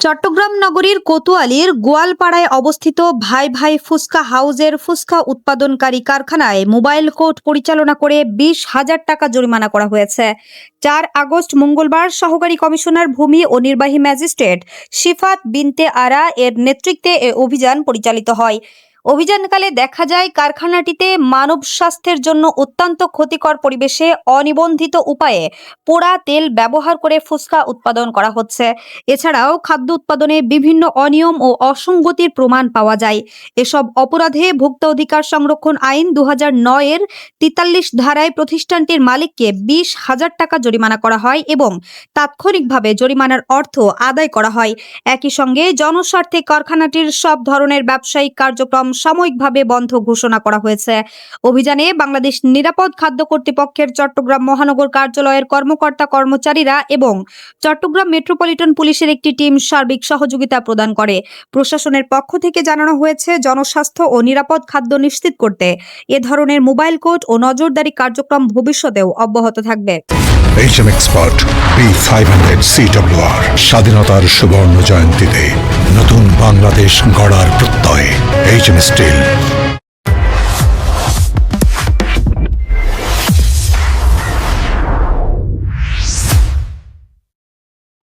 চট্টগ্রাম নগরীর কোতোয়ালীর গোয়ালপাড়ায় অবস্থিত ভাই ভাই ফুচকা হাউজের ফুচকা উৎপাদনকারী কারখানায় মোবাইল কোর্ট পরিচালনা করে 20,000 টাকা জরিমানা করা হয়েছে। 4 আগস্ট মঙ্গলবার সহকারী কমিশনার ভূমি ও নির্বাহী ম্যাজিস্ট্রেট শিফাত বিনতে আরা এর নেতৃত্বে এ অভিযান পরিচালিত হয়। অভিযানকালে দেখা যায় কারখানাটিতে মানব স্বাস্থ্যের জন্য অত্যন্ত ক্ষতিকর পরিবেশে অনিবন্ধিত উপায়ে পোড়া তেল ব্যবহার করে ফুচকা উৎপাদন করা হচ্ছে। এছাড়াও খাদ্য উৎপাদনে বিভিন্ন অনিয়ম ও অসঙ্গতির প্রমাণ পাওয়া যায়। এসব অপরাধে ভোক্তা অধিকার সংরক্ষণ আইন 2009 এর 43 ধারায় প্রতিষ্ঠানটির মালিককে 20,000 টাকা জরিমানা করা হয় এবং তাৎক্ষণিকভাবে জরিমানার অর্থ আদায় করা হয়। একই সঙ্গে জনস্বার্থে কারখানাটির সব ধরনের ব্যবসায়িক কার্যক্রম সাময়িকভাবে বন্ধ ঘোষণা করা হয়েছে। অভিযানে বাংলাদেশ নিরাপদ খাদ্য কর্তৃপক্ষের চট্টগ্রাম মহানগর কার্যালয়ের কর্মকর্তা কর্মচারীরা এবং চট্টগ্রাম মেট্রোপলিটন পুলিশের একটি টিম সার্বিক সহযোগিতা প্রদান করে। প্রশাসনের পক্ষ থেকে জানানো হয়েছে, জনস্বাস্থ্য ও নিরাপদ খাদ্য নিশ্চিত করতে এ ধরনের মোবাইল কোর্ট ও নজরদারি কার্যক্রম ভবিষ্যতেও অব্যাহত থাকবে। HM Expert B500 CWR স্বাধীনতার সুবর্ণ জয়ন্তীতে নতুন বাংলাদেশ গড়ার প্রত্যয়। HM Steel।